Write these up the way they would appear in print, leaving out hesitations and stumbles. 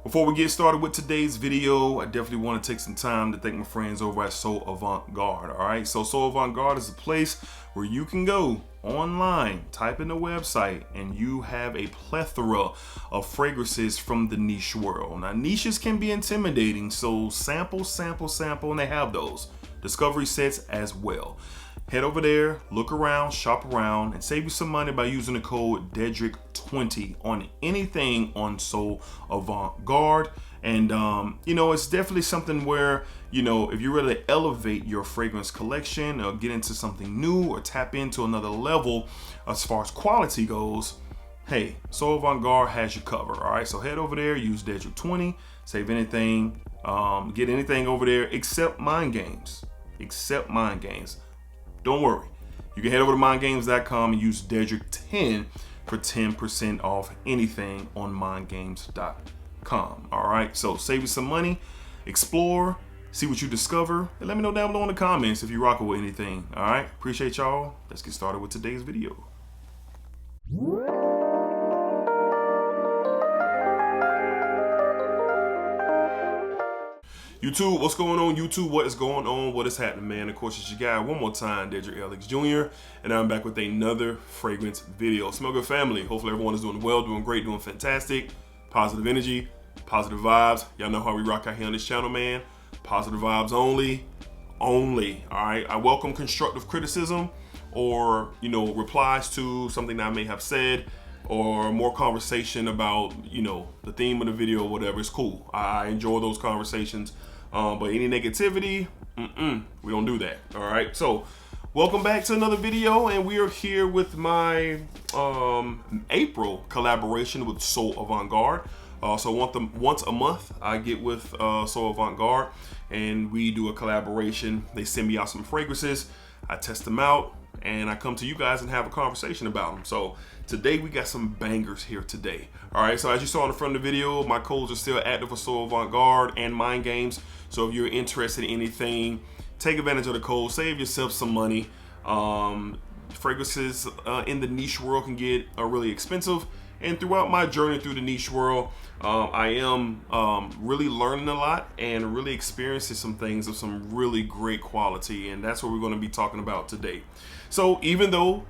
Before we get started with today's video, I definitely want to take some time to thank my friends over at So Avant Garde. All right, so Avant Garde is a place where you can go online, type in the website, and you have a plethora of fragrances from the niche world. Now, niches can be intimidating, so sample, and they have those discovery sets as well. Head over there, look around, shop around, and save you some money by using the code DEDRICK20 on anything on So Avant Garde. And it's definitely something where, if you really elevate your fragrance collection or get into something new or tap into another level as far as quality goes, hey, So Avant Garde has you covered. All right, so head over there, use DEDRICK20, save anything, get anything over there except mind games. Don't worry. You can head over to mindgames.com and use Dedrick10 for 10% off anything on mindgames.com. All right, so save you some money, explore, see what you discover, and let me know down below in the comments if you rock with anything. All right, appreciate y'all. Let's get started with today's video. YouTube, what's going on? YouTube, what is going on? What is happening, man? Of course, it's your guy one more time, DEDRICKHJR, and I'm back with another fragrance video. Smell good, family. Hopefully everyone is doing well, doing great, doing fantastic. Positive energy, positive vibes. Y'all know how we rock out here on this channel, man. Positive vibes only. All right. I welcome constructive criticism or, replies to something that I may have said, or more conversation about, the theme of the video or whatever. It's cool. I enjoy those conversations. But any negativity, we don't do that. All right. So welcome back to another video, and we are here with my April collaboration with So Avant Garde. So once a month, I get with So Avant Garde, and we do a collaboration. They send me out some fragrances, I test them out, and I come to you guys and have a conversation about them. So today we got some bangers here today. All right, so as you saw in the front of the video, my codes are still active for So Avant Garde and Mind Games. So if you're interested in anything, take advantage of the code, save yourself some money. Fragrances in the niche world can get really expensive. And throughout my journey through the niche world, I am really learning a lot and really experiencing some things of some really great quality. And that's what we're going to be talking about today. So even though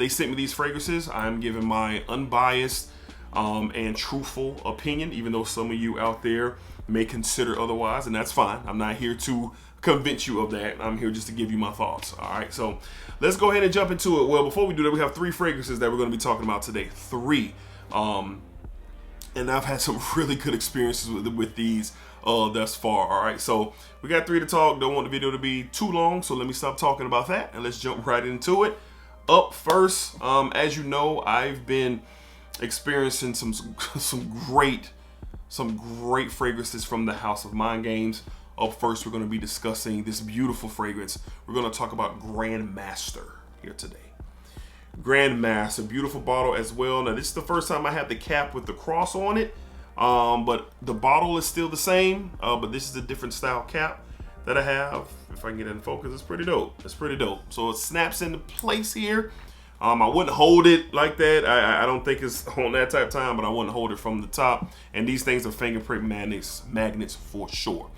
they sent me these fragrances, I'm giving my unbiased and truthful opinion, even though some of you out there may consider otherwise, and that's fine. I'm not here to convince you of that. I'm here just to give you my thoughts. All right, so let's go ahead and jump into it. Well, before we do that, we have 3 fragrances that we're going to be talking about today. 3. And I've had some really good experiences with these thus far. All right, so we got 3 to talk. Don't want the video to be too long, so let me stop talking about that and let's jump right into it. Up first, as you know, I've been experiencing some great fragrances from the house of Mind Games. Up first, we're going to be discussing this beautiful fragrance. We're going to talk about Grandmaster here today. Grandmaster, beautiful bottle as well. Now, this is the first time I have the cap with the cross on it, but the bottle is still the same, but this is a different style cap that I have. If I can get it in focus, it's pretty dope. It's pretty dope. So it snaps into place here. I wouldn't hold it like that. I don't think it's on that type of time, but I wouldn't hold it from the top. And these things are fingerprint magnets for sure.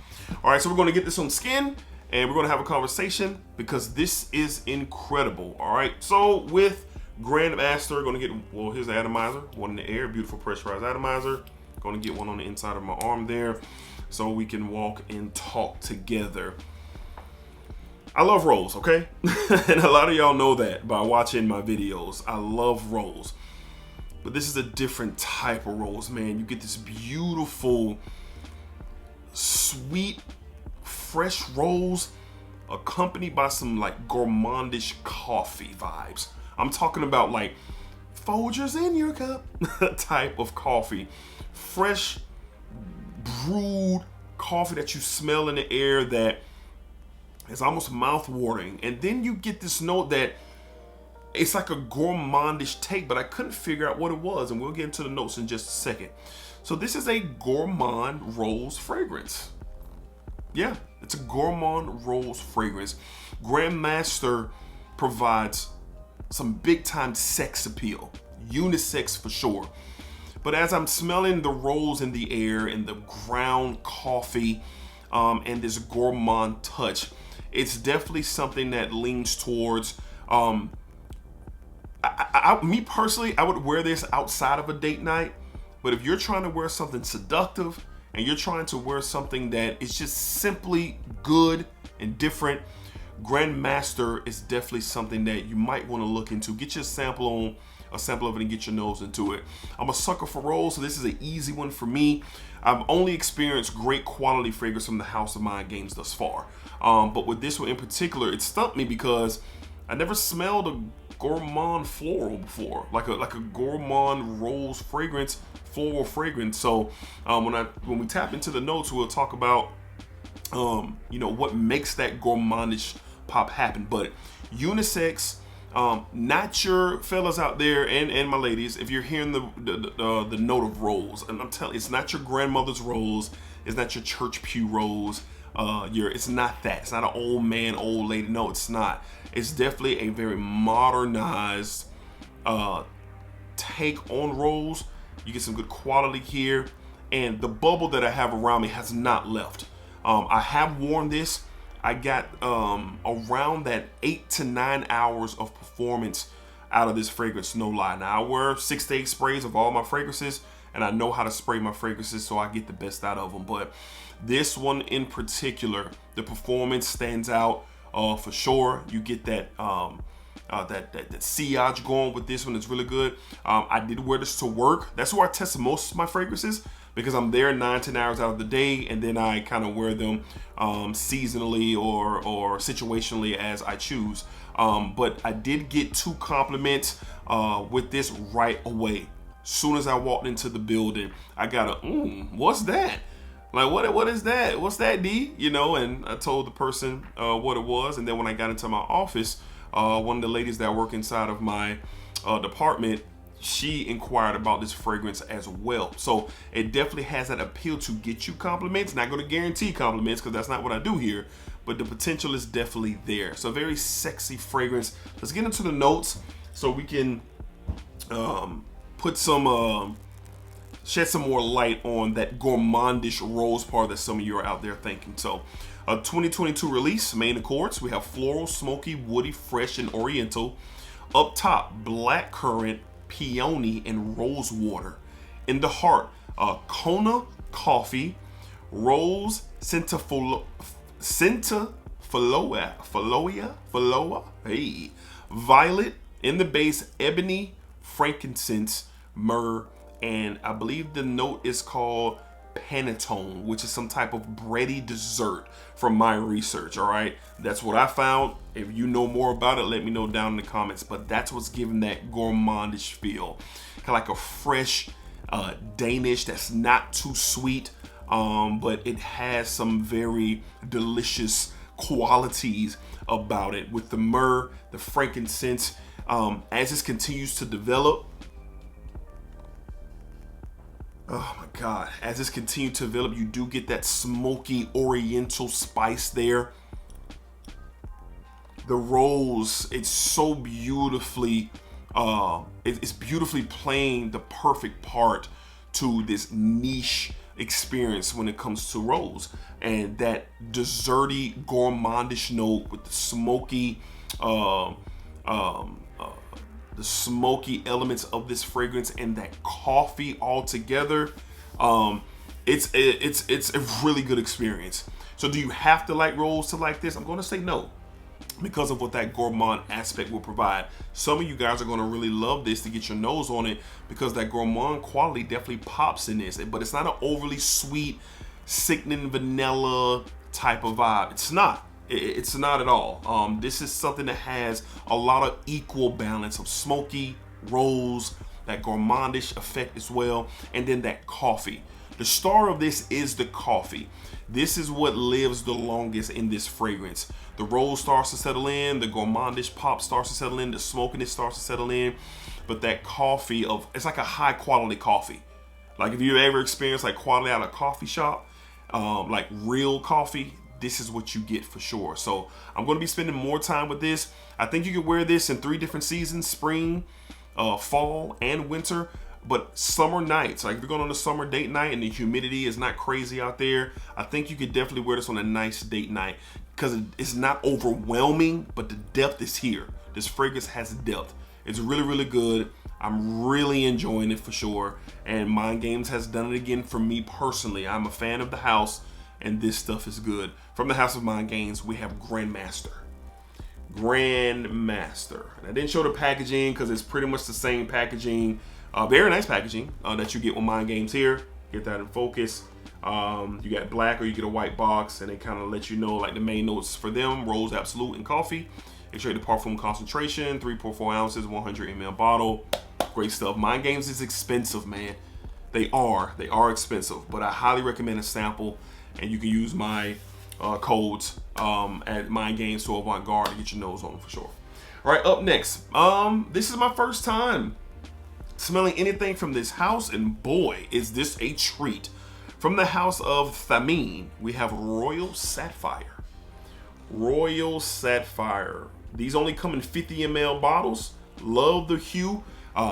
All right, so we're going to get this on skin, and we're going to have a conversation because this is incredible. All right, so with Grandmaster, going to get, well, here's the atomizer, one in the air, beautiful pressurized atomizer. Going to get one on the inside of my arm there so we can walk and talk together. I love rolls, okay? And a lot of y'all know that by watching my videos. I love rolls. But this is a different type of rolls, man. You get this beautiful, sweet, fresh rolls accompanied by some like gourmandish coffee vibes. I'm talking about like Folgers in your cup type of coffee. Fresh, brewed coffee that you smell in the air that it's almost mouth-watering. And then you get this note that it's like a gourmandish take, but I couldn't figure out what it was, and we'll get into the notes in just a second. So this is a gourmand rose fragrance. Yeah, it's a gourmand rose fragrance. Grandmaster provides some big-time sex appeal, unisex for sure. But as I'm smelling the rolls in the air and the ground coffee and this gourmand touch, it's definitely something that leans towards, me personally, I would wear this outside of a date night. But if you're trying to wear something seductive and you're trying to wear something that is just simply good and different, Grandmaster is definitely something that you might want to look into. Get your sample of it and get your nose into it. I'm a sucker for rolls, so this is an easy one for me. I've only experienced great quality fragrance from the House of Mind games thus far. But with this one in particular, it stumped me because I never smelled a gourmand floral before, like a gourmand rose fragrance, floral fragrance. So when we tap into the notes, we'll talk about what makes that gourmandish pop happen. But unisex, not your fellas out there and my ladies, if you're hearing the note of rose, and I'm telling you, it's not your grandmother's rose, it's not your church pew rose, it's not that, it's not an old man, old lady. No, it's not. It's definitely a very modernized take on rose. You get some good quality here, and the bubble that I have around me has not left. I have worn this. I got around that 8 to 9 hours of performance out of this fragrance, no lie. Now, I wear 6 to 8 sprays of all my fragrances, and I know how to spray my fragrances so I get the best out of them. But this one in particular, the performance stands out for sure. You get that that sillage going with this one. It's really good. I did wear this to work. That's where I test most of my fragrances, because I'm there 9 to 10 hours out of the day, and then I kind of wear them seasonally or situationally as I choose. But I did get 2 compliments with this right away. Soon as I walked into the building, I got what's that? Like, what is that? What's that, D? And I told the person what it was. And then when I got into my office, one of the ladies that work inside of my department, she inquired about this fragrance as well. So it definitely has that appeal to get you compliments. Not going to guarantee compliments, because that's not what I do here, but the potential is definitely there. So very sexy fragrance. Let's get into the notes so we can put some shed some more light on that gourmandish rose part that some of you are out there thinking. So 2022 release, main accords, we have floral, smoky, woody, fresh, and oriental. Up top, black currant, peony, and rose water. In the heart, Kona coffee, rose, centifaloa, hey, violet. In the base, ebony, frankincense, myrrh, and I believe the note is called panettone, which is some type of bready dessert from my research. All right, that's what I found. If you know more about it, let me know down in the comments. But that's what's giving that gourmandish feel, kind of like a fresh Danish that's not too sweet, but it has some very delicious qualities about it, with the myrrh, the frankincense. As this continues to develop, oh my God, as this continues to develop, you do get that smoky oriental spice there. The rose, it's so beautifully, it's beautifully playing the perfect part to this niche experience when it comes to rose. And that desserty, gourmandish note with the smoky, the smoky elements of this fragrance and that coffee all together, it's a really good experience. So do you have to like rose to like this? I'm going to say no, because of what that gourmand aspect will provide. Some of you guys are going to really love this to get your nose on it, because that gourmand quality definitely pops in this, but it's not an overly sweet, sickening vanilla type of vibe. It's not. It's not at all. This is something that has a lot of equal balance of smoky, rose, that gourmandish effect as well, and then that coffee. The star of this is the coffee. This is what lives the longest in this fragrance. The rose starts to settle in, the gourmandish pop starts to settle in, the smokiness starts to settle in, but that coffee it's like a high quality coffee. Like if you ever experienced like quality out of a coffee shop, like real coffee, this is what you get for sure. So I'm going to be spending more time with this. I think you can wear this in 3 different seasons: spring, fall, and winter. but summer nights, like if you're going on a summer date night and the humidity is not crazy out there, I think you could definitely wear this on a nice date night because it's not overwhelming, but the depth is here. This fragrance has depth. It's really, really good. I'm really enjoying it for sure. And Mind Games has done it again for me personally. I'm a fan of the house, and this stuff is good. From the house of Mind Games, we have Grandmaster. Grandmaster. And I didn't show the packaging because it's pretty much the same packaging. Very nice packaging that you get with Mind Games here. Get that in focus. You got black or you get a white box, and they kind of let you know like the main notes for them: Rose, Absolute, and Coffee. Extracted parfum concentration, 3.4 ounces, 100 ml bottle. Great stuff. Mind Games is expensive, man. They are expensive, but I highly recommend a sample, and you can use my codes at Mind Games to Avant Garde to get your nose on them for sure. All right, up next, this is my first time smelling anything from this house, and boy, is this a treat. From the house of Thameen, we have Royal Sapphire. Royal Sapphire. These only come in 50 ml bottles. Love the hue.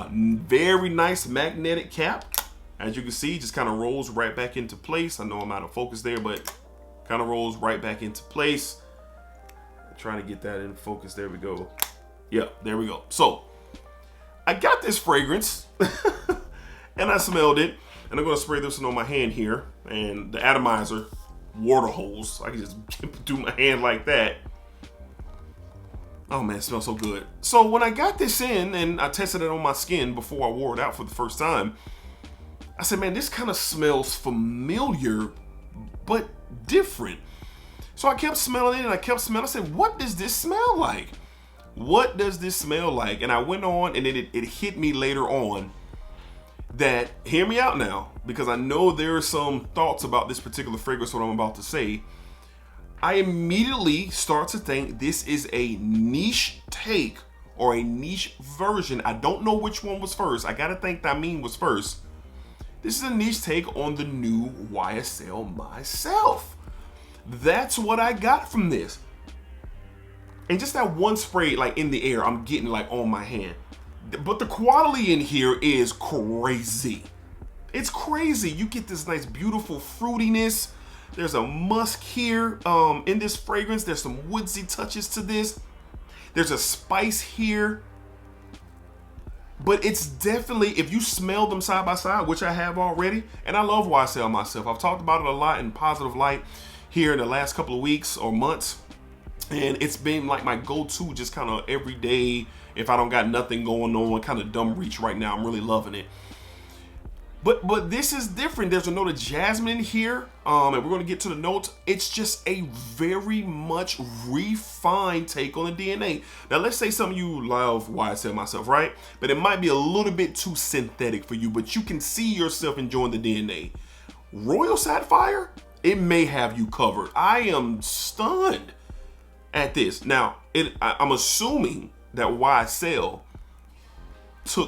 Very nice magnetic cap. As you can see, just kind of rolls right back into place. I know I'm out of focus there, but kind of rolls right back into place. I'm trying to get that in focus. There we go. Yep, there we go. So I got this fragrance and I smelled it, and I'm gonna spray this one on my hand here, and the atomizer water hose. I can just do my hand like that. Oh man, it smells so good. So when I got this in and I tested it on my skin before I wore it out for the first time, I said, man, this kind of smells familiar, but different. So I kept smelling it and I kept smelling. I said, what does this smell like? What does this smell like? And I went on, and it hit me later on that, hear me out now, because I know there are some thoughts about this particular fragrance, what I'm about to say. I immediately start to think this is a niche take or a niche version. I don't know which one was first. I gotta think Thameen was first. This is a niche take on the new YSL Myself. That's what I got from this. And just that one spray like in the air, I'm getting like on my hand. But the quality in here is crazy. It's crazy. You get this nice, beautiful fruitiness. There's a musk here in this fragrance. There's some woodsy touches to this. There's a spice here. But it's definitely, if you smell them side by side, which I have already, and I love YSL Myself. I've talked about it a lot in positive light here in the last couple of weeks or months. And it's been like my go-to just kind of every day if I don't got nothing going on, kind of dumb reach right now. I'm really loving it. But this is different. There's a note of jasmine here, and we're going to get to the notes. It's just a very much refined take on the DNA. Now, let's say some of you love YSL Myself, right? But it might be a little bit too synthetic for you, but you can see yourself enjoying the DNA. Royal Sapphire, it may have you covered. I am stunned at this. Now, I'm assuming that YSL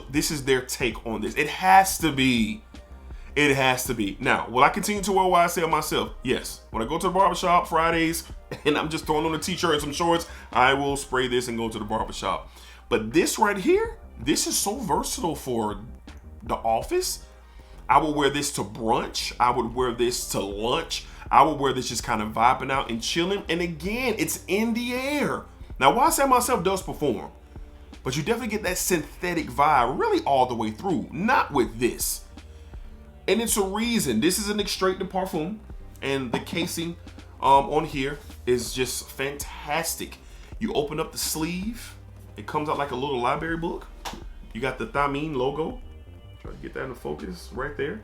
this is their take on this. It has to be. It has to be. Now, will I continue to wear YSL Myself? Yes. When I go to the barbershop Fridays and I'm just throwing on a t-shirt and some shorts, I will spray this and go to the barbershop. But this right here, this is so versatile for the office. I would wear this to brunch. I would wear this to lunch. I would wear this just kind of vibing out and chilling. And again, it's in the air. Now, YSL Myself does perform, but you definitely get that synthetic vibe really all the way through. Not with this. And it's a reason. This is an extrait de parfum, and the casing on here is just fantastic. You open up the sleeve. It comes out like a little library book. You got the Thameen logo. Try to get that in focus right there.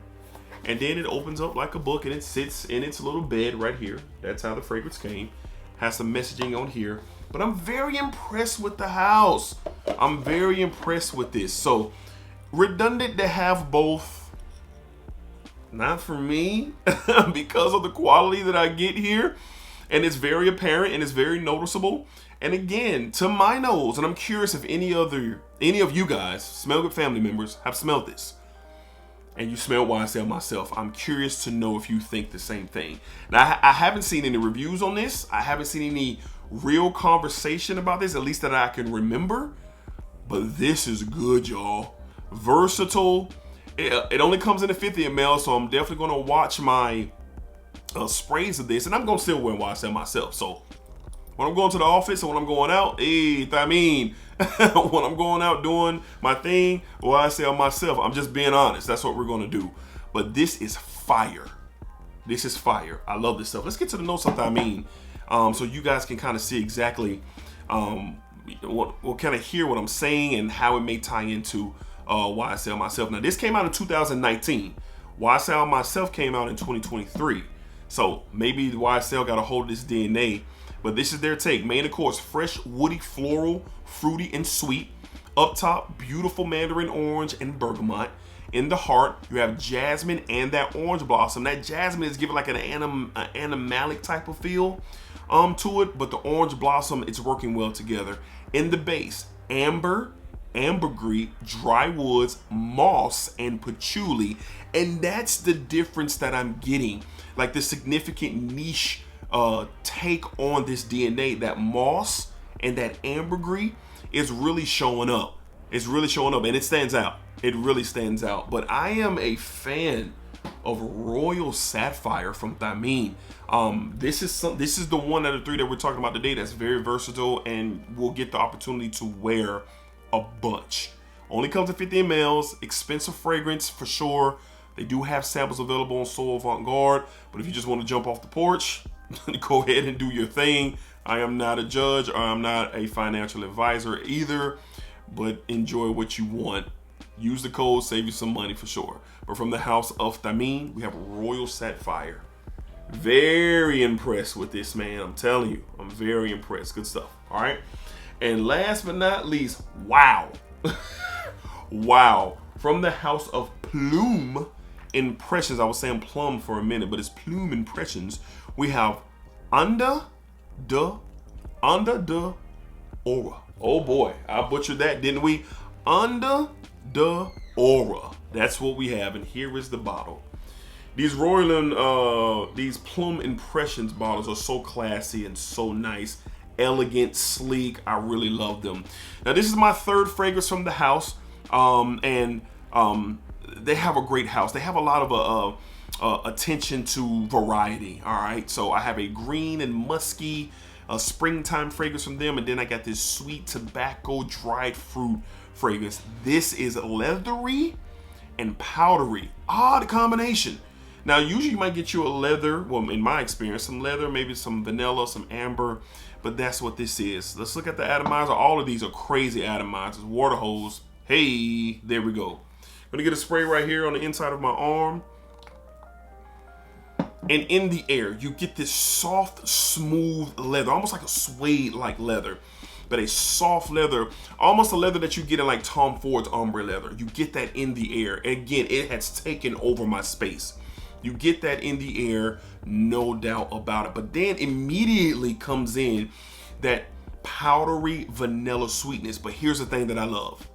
And then it opens up like a book, and it sits in its little bed right here. That's how the fragrance came. Has some messaging on here. But I'm very impressed with the house. I'm very impressed with this. So, redundant to have both. Not for me, because of the quality that I get here. And it's very apparent and it's very noticeable. And again, to my nose, and I'm curious if any of you guys, Smell Good family members, have smelled this. And you smell YSL Myself. I'm curious to know if you think the same thing. Now, I haven't seen any reviews on this. I haven't seen any real conversation about this, at least that I can remember. But this is good, y'all. Versatile. It only comes in a 50 ml, so I'm definitely gonna watch my sprays of this, and I'm gonna still wear YSL myself. So when I'm going to the office and when I'm going out, hey, Thameen, when I'm going out doing my thing, YSL myself, I'm just being honest. That's what we're gonna do. But this is fire. This is fire. I love this stuff. Let's get to the notes of Thameen, so you guys can kind of see exactly what kind of hear what I'm saying and how it may tie into YSL myself. Now this came out in 2019. YSL myself came out in 2023. So maybe YSL got a hold of this DNA, but this is their take. Main, of course, fresh, woody, floral, fruity, and sweet. Up top, beautiful mandarin orange and bergamot. In the heart, you have jasmine and that orange blossom. That jasmine is giving like an animalic type of feel to it, but the orange blossom, it's working well together. In the base, amber, ambergris, dry woods, moss, and patchouli. And that's the difference that I'm getting. Like the significant niche take on this DNA. That moss and that ambergris is really showing up. It's really showing up, and it stands out. It really stands out. But I am a fan of Royal Sapphire from Thameen. This is the one out of three that we're talking about today that's very versatile and will get the opportunity to wear a bunch. Only comes in 50 mls, expensive fragrance for sure. They do have samples available on So Avant Garde, but if you just want to jump off the porch, go ahead and do your thing. I am not a judge, or I'm not a financial advisor either, but enjoy what you want. Use the code, save you some money for sure. But from the house of Thameen, we have Royal Sapphire. Very impressed with this, man. I'm telling you, I'm very impressed. Good stuff. All right. And last but not least, wow. Wow. From the house of Plume Impressions. I was saying plum for a minute, but it's Plume Impressions. We have Under the Aura. Oh boy, I butchered that, didn't we? Under the Aura. That's what we have, and here is the bottle. These these Plume Impressions bottles are so classy and so nice, elegant, sleek. I really love them. Now this is my third fragrance from the house, and they have a great house. They have a lot of attention to variety. All right, so I have a green and musky springtime fragrance from them, and then I got this sweet tobacco dried fruit fragrance. This is leathery and powdery. Odd combination. Now usually you might get you a leather, well in my experience, some leather, maybe some vanilla, some amber, but that's what this is. Let's look at the atomizer. All of these are crazy atomizers. Water hose. Hey, there we go. I'm gonna get a spray right here on the inside of my arm. And in the air, you get this soft, smooth leather, almost like a suede-like leather, but a soft leather, almost a leather that you get in like Tom Ford's ombre leather. You get that in the air. And again, it has taken over my space. You get that in the air, no doubt about it. But then immediately comes in that powdery vanilla sweetness. But here's the thing that I love.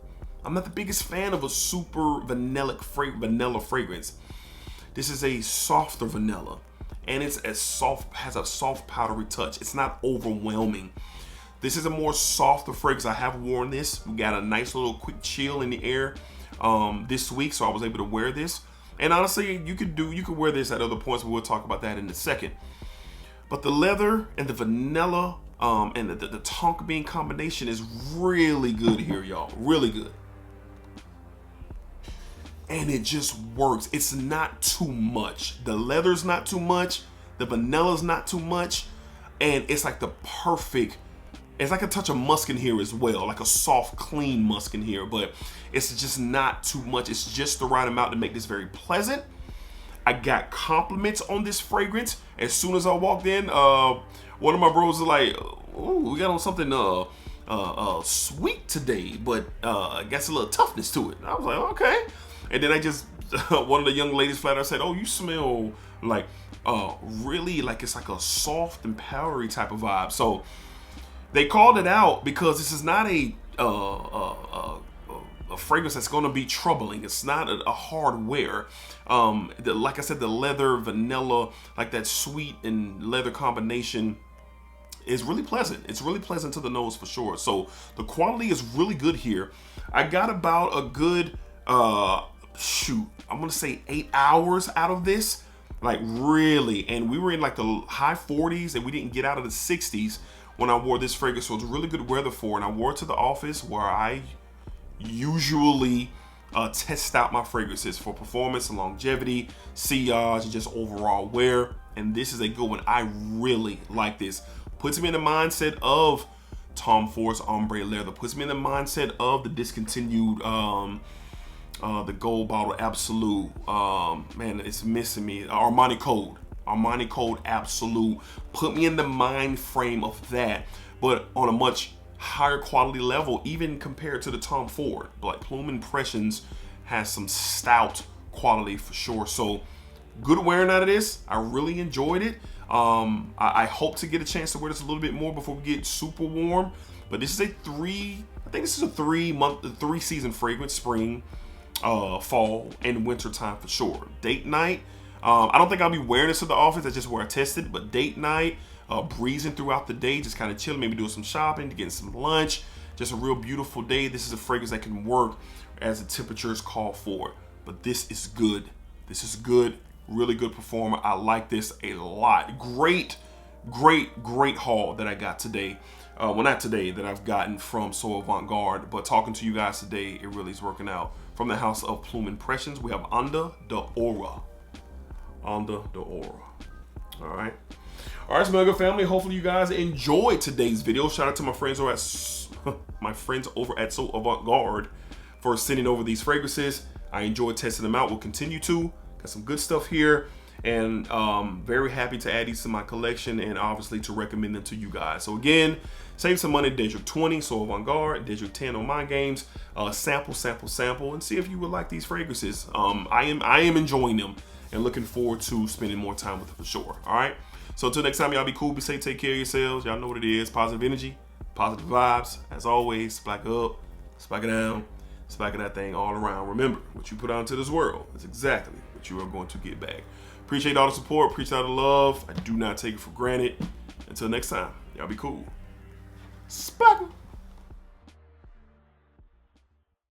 I'm not the biggest fan of a super vanilla fragrance. This is a softer vanilla, and it's has a soft powdery touch. It's not overwhelming. This is a more softer fragrance. I have worn this. We got a nice little quick chill in the air this week, so I was able to wear this. And honestly, you could wear this at other points, but we'll talk about that in a second. But the leather and the vanilla and the tonka bean combination is really good here, y'all. Really good. And it just works. It's not too much. The leather's not too much. The vanilla's not too much. And it's like the perfect, it's like a touch of musk in here as well. Like a soft, clean musk in here. But it's just not too much. It's just the right amount to make this very pleasant. I got compliments on this fragrance. As soon as I walked in, one of my bros was like, "Ooh, we got on something sweet today, but got a little toughness to it." And I was like, okay. And then I just, one of the young ladies flat out said, "Oh, you smell like really like it's like a soft and powdery type of vibe." So they called it out because this is not a fragrance that's going to be troubling. It's not a hard wear. Like I said, the leather, vanilla, like that sweet and leather combination is really pleasant. It's really pleasant to the nose for sure. So the quality is really good here. I got about a good shoot, I'm gonna say 8 hours out of this, like really. And we were in like the high 40s and we didn't get out of the 60s when I wore this fragrance. So it's really good weather for it. And I wore it to the office where I usually test out my fragrances for performance and longevity, sillage, and just overall wear. And this is a good one. I really like this. Puts me in the mindset of Tom Ford's ombre leather. Puts me in the mindset of the discontinued the gold bottle absolute. Man, it's missing me. Armani Code absolute. Put me in the mind frame of that, but on a much higher quality level, even compared to the Tom Ford. Like Plume Impressions has some stout quality for sure. So good wearing out of this. I really enjoyed it. I hope to get a chance to wear this a little bit more before we get super warm. But this is a I think this is a 3 season fragrance: spring, fall, and winter time for sure. Date night. I don't think I'll be wearing this to the office. That's just where I tested. But date night, breezing throughout the day, just kind of chilling, maybe doing some shopping, getting some lunch. Just a real beautiful day. This is a fragrance that can work as the temperatures call for it. But this is good. This is good. Really good performer. I like this a lot. Great haul that I got today. Well, not today, that I've gotten from Avant Garde, but talking to you guys today, it really is working out. From the house of Plume Impressions, we have Onda de Aura. Onda de Aura. All right, Smell Good family. Hopefully you guys enjoyed today's video. Shout out to my friends over at Avant Garde for sending over these fragrances. I enjoyed testing them out. We'll continue to. Got some good stuff here, and very happy to add these to my collection and obviously to recommend them to you guys. So again, save some money at Dedrick 20, so Avant Garde, Dedrick 10 on my games. Sample, and see if you would like these fragrances. I am enjoying them and looking forward to spending more time with them for sure. All right. So until next time, y'all be cool, be safe, take care of yourselves. Y'all know what it is. Positive energy, positive vibes. As always, splack up, splack it down, splack that thing all around. Remember, what you put out into this world is exactly what you are going to get back. Appreciate all the support, appreciate all the love. I do not take it for granted. Until next time, y'all be cool. Splack.